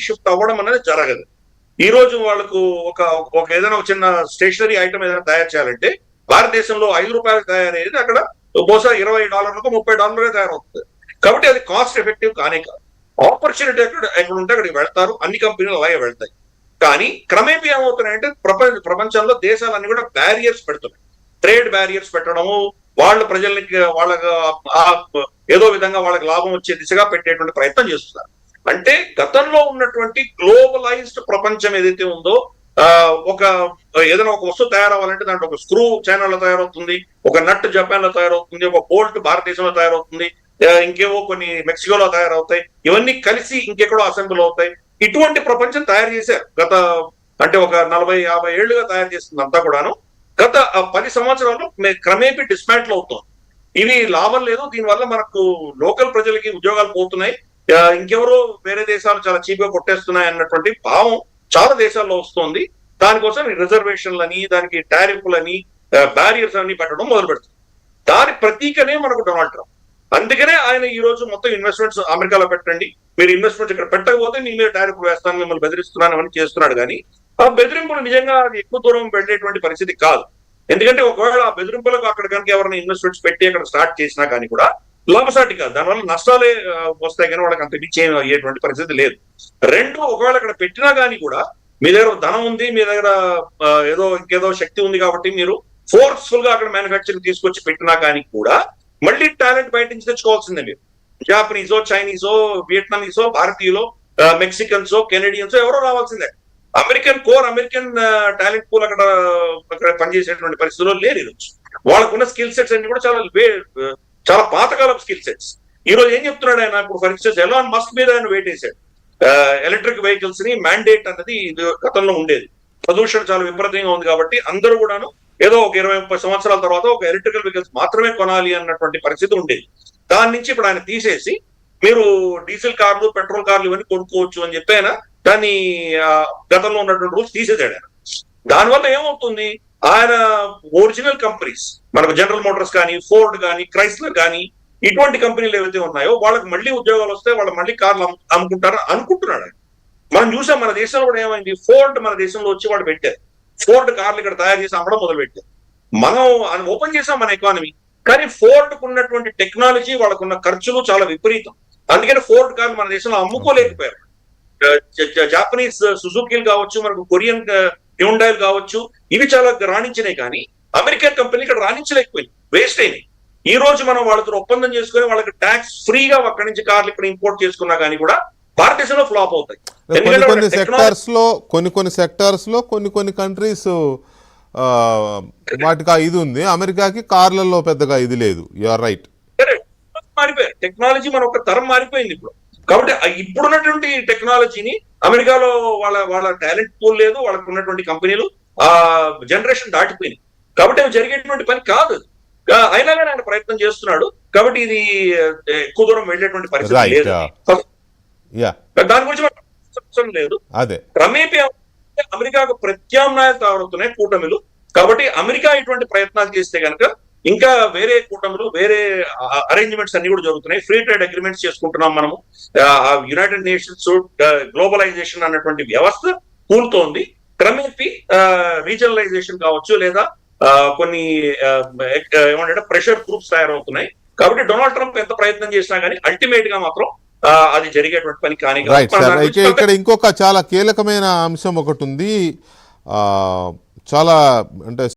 Shift అవ్వడం అనేది జరగదు. ఈ రోజు వాళ్ళకు ఒక ఒక ఏదైనా ఒక చిన్న స్టేషనరీ ఐటమ్ ఏదైనా తయారు చేయాలంటే భారతదేశంలో ₹5 తయారయ్యేది అక్కడ బహుశా $20లకు $30 తయారవుతుంది. కాబట్టి అది కాస్ట్ ఎఫెక్టివ్ కానే కాదు. ఆపర్చునిటీ ఎక్కడ ఉంటే అక్కడికి వెళ్తారు. అన్ని కంపెనీలు అలాగే వెళ్తాయి. కానీ క్రమేపీ ఏమవుతున్నాయంటే ప్రపంచంలో దేశాలన్నీ కూడా బ్యారియర్స్ పెడుతున్నాయి. ట్రేడ్ బ్యారియర్స్ పెట్టడము, వాళ్ళ ప్రజలకి వాళ్ళకి ఏదో విధంగా వాళ్ళకి లాభం వచ్చే దిశగా పెట్టేటువంటి ప్రయత్నం చేస్తున్నారు. అంటే గతంలో ఉన్నటువంటి గ్లోబలైజ్డ్ ప్రపంచం ఏదైతే ఉందో ఒక ఏదైనా ఒక వస్తువు తయారవ్వాలంటే దాంట్లో ఒక స్క్రూ చైనాలో తయారవుతుంది, ఒక నట్ జపాన్ లో తయారవుతుంది, ఒక బోల్ట్ భారతదేశంలో తయారవుతుంది, ఇంకేవో కొన్ని మెక్సికోలో తయారవుతాయి, ఇవన్నీ కలిసి ఇంకెక్కడో అసెంబ్లీ అవుతాయి. ఇటువంటి ప్రపంచం తయారు చేశారు గత అంటే ఒక 40-50 ఏళ్లుగా తయారు చేస్తుంది అంతా కూడాను. గత 10 సంవత్సరాల్లో క్రమేపీ డిస్మాంటిల్ అవుతుంది. ఇవి లాభం లేదు, దీనివల్ల మనకు లోకల్ ప్రజలకి ఉద్యోగాలు పోతున్నాయి, ఇంకెవరో వేరే దేశాలు చాలా చీప్ గా కొట్టేస్తున్నాయి అన్నటువంటి భావం చాలా దేశాల్లో వస్తుంది. దానికోసం రిజర్వేషన్లని, దానికి టారిఫ్లని, బ్యారియర్స్ అన్ని పెట్టడం మొదలు పెడుతుంది. దాని ప్రతీకనే మనకు డొనాల్డ్ ట్రంప్. అందుకనే ఆయన ఈ రోజు మొత్తం ఇన్వెస్ట్మెంట్స్ అమెరికాలో పెట్టండి, మీరు ఇన్వెస్ట్మెంట్స్ ఇక్కడ పెట్టకపోతే నీ మీద టారిఫ్ వేస్తాను, మిమ్మల్ని బెదిరిస్తున్నాను అని చేస్తున్నాడు. కానీ ఆ బెదిరింపులు నిజంగా ఎక్కువ దూరం వెళ్ళేటువంటి పరిస్థితి కాదు. ఎందుకంటే ఒకవేళ ఆ బెదిరింపులకు అక్కడ కనుక ఎవరైనా ఇన్వెస్ట్మెంట్స్ పెట్టి అక్కడ స్టార్ట్ చేసినా కానీ కూడా లాభసాటి కాదు, దానివల్ల నష్టాలే వస్తాయి కానీ వాళ్ళకి అంత మించి అయ్యేటువంటి పరిస్థితి లేదు. రెండు, ఒకవేళ అక్కడ పెట్టినా కానీ కూడా మీ దగ్గర ధనం ఉంది, మీ దగ్గర ఏదో ఇంకేదో శక్తి ఉంది కాబట్టి మీరు ఫోర్స్ఫుల్ గా అక్కడ మ్యానుఫ్యాక్చరింగ్ తీసుకొచ్చి పెట్టినా కానీ కూడా మళ్ళీ టాలెంట్ బయట నుంచి తెచ్చుకోవాల్సిందే. మీరు జాపనీసో, చైనీసో, వియట్నామీసో, భారతీయులో, మెక్సికన్సో, కెనడియన్సో ఎవరో రావాల్సిందే. అమెరికన్ టాలెంట్ పూల్ అక్కడ పనిచేసేటువంటి పరిస్థితుల్లో లేరు ఈరోజు. వాళ్ళకున్న స్కిల్ సెట్స్ అన్ని కూడా చాలా పాతకాలపు స్కిల్ సెట్స్. ఈ రోజు ఏం చెప్తున్నాడు ఆయన, ఇప్పుడు ఫర్ ఇన్స్టెన్స్ ఎలాన్ మస్క్ మీద ఆయన వెయిట్ వేసాడు. ఎలక్ట్రిక్ వెహికల్స్ ని మ్యాండేట్ అన్నది గతంలో ఉండేది, ప్రదూషణ చాలా విపరీతంగా ఉంది కాబట్టి అందరూ కూడాను ఏదో ఒక 20-30 సంవత్సరాల తర్వాత ఒక ఎలక్ట్రికల్ వెహికల్స్ మాత్రమే కొనాలి అన్నటువంటి పరిస్థితి ఉండేది. దాని నుంచి ఇప్పుడు ఆయన తీసేసి మీరు డీజిల్ కార్లు, పెట్రోల్ కార్లు ఇవన్నీ కొనుక్కోవచ్చు అని చెప్పి ఆయన దాన్ని గతంలో ఉన్నటువంటి రూల్స్ తీసేసాడు ఆయన. దానివల్ల ఏమవుతుంది, ఆయన ఒరిజినల్ కంపెనీస్ మనకు జనరల్ మోటార్స్ కానీ, ఫోర్డ్ కానీ, క్రైస్లర్ కానీ, ఇటువంటి కంపెనీలు ఏవైతే ఉన్నాయో వాళ్ళకి మళ్ళీ ఉద్యోగాలు వస్తాయి, వాళ్ళు మళ్ళీ కార్లు అమ్ముకుంటారు అనుకుంటున్నాడు. మనం చూసాం మన దేశంలో కూడా ఏమైంది, ఫోర్డ్ మన దేశంలో వచ్చి వాళ్ళు పెట్టారు, ఫోర్డ్ కార్లు ఇక్కడ తయారు చేసి అమ్మడం మొదలు పెట్టారు. మనం ఓపెన్ చేసాం మన ఎకానమీ, కానీ ఫోర్డ్ ఉన్నటువంటి టెక్నాలజీ, వాళ్ళకున్న ఖర్చులు చాలా విపరీతం. అందుకని ఫోర్డ్ కార్లు మన దేశంలో అమ్ముకోలేకపోయారు. జాపనీస్ సుజుకీలు కావచ్చు, మనకు కొరియన్ హ్యుండాయిలు కావచ్చు, ఇవి చాలా రాణించినాయి. కానీ అమెరికన్ కంపెనీ ఇక్కడ రాణించలేకపోయింది, వేస్ట్ అయినాయి. ఈ రోజు మనం వాళ్ళతో ఒప్పందం చేసుకుని వాళ్ళకి ట్యాక్స్ ఫ్రీగా అక్కడి నుంచి కార్లు ఇక్కడ ఇంపోర్ట్ చేసుకున్నా కానీ కూడా భారతదేశంలో ఫ్లాప్ అవుతాయి. కొన్ని సెక్టార్స్ లో కొన్ని కంట్రీస్ వాటికి ఆ ఇది ఉంది, అమెరికాకి కార్లలో పెద్దగా ఇది లేదు. You are right. మారిపోయారు, టెక్నాలజీ మన ఒక తరం మారిపోయింది ఇప్పుడు. కాబట్టి ఇప్పుడున్నటువంటి టెక్నాలజీని అమెరికాలో వాళ్ళ టాలెంట్ పూల్ లేదు, వాళ్ళకు ఉన్నటువంటి కంపెనీలు జనరేషన్ దాటిపోయింది. కాబట్టి అవి జరిగేటువంటి పని కాదు. అయినా కానీ ఆయన ప్రయత్నం చేస్తున్నాడు. కాబట్టి ఇది ఎక్కువ దూరం వెళ్ళేటువంటి పరిస్థితి లేదు. దాని గురించి లేదు. క్రమేపీ అమెరికాకు ప్రత్యామ్నాయాలు తయారవుతున్నాయి కూటమిలు. కాబట్టి అమెరికా ఇటువంటి ప్రయత్నాలు చేస్తే కనుక ఇంకా వేరే కూటమిలు, వేరే అరేంజ్మెంట్స్ అన్ని కూడా జరుగుతున్నాయి. ఫ్రీ ట్రేడ్ అగ్రిమెంట్స్ చేసుకుంటున్నాం మనము. యునైటెడ్ నేషన్స్ గ్లోబలైజేషన్ అన్నటువంటి వ్యవస్థ కూలుతోంది. క్రమేపీ రీజనలైజేషన్ కావచ్చు, లేదా కొన్ని ఏమంటే ప్రెషర్ గ్రూప్స్ తయారవుతున్నాయి. కాబట్టి డొనాల్డ్ ట్రంప్ ఎంత ప్రయత్నం చేసినా కానీ అల్టిమేట్ గా మాత్రం అది జరిగేటువంటి పని కానీ. ఇక్కడ ఇంకొక చాలా కీలకమైన అంశం ఒకటి ఉంది, చాలా అంటే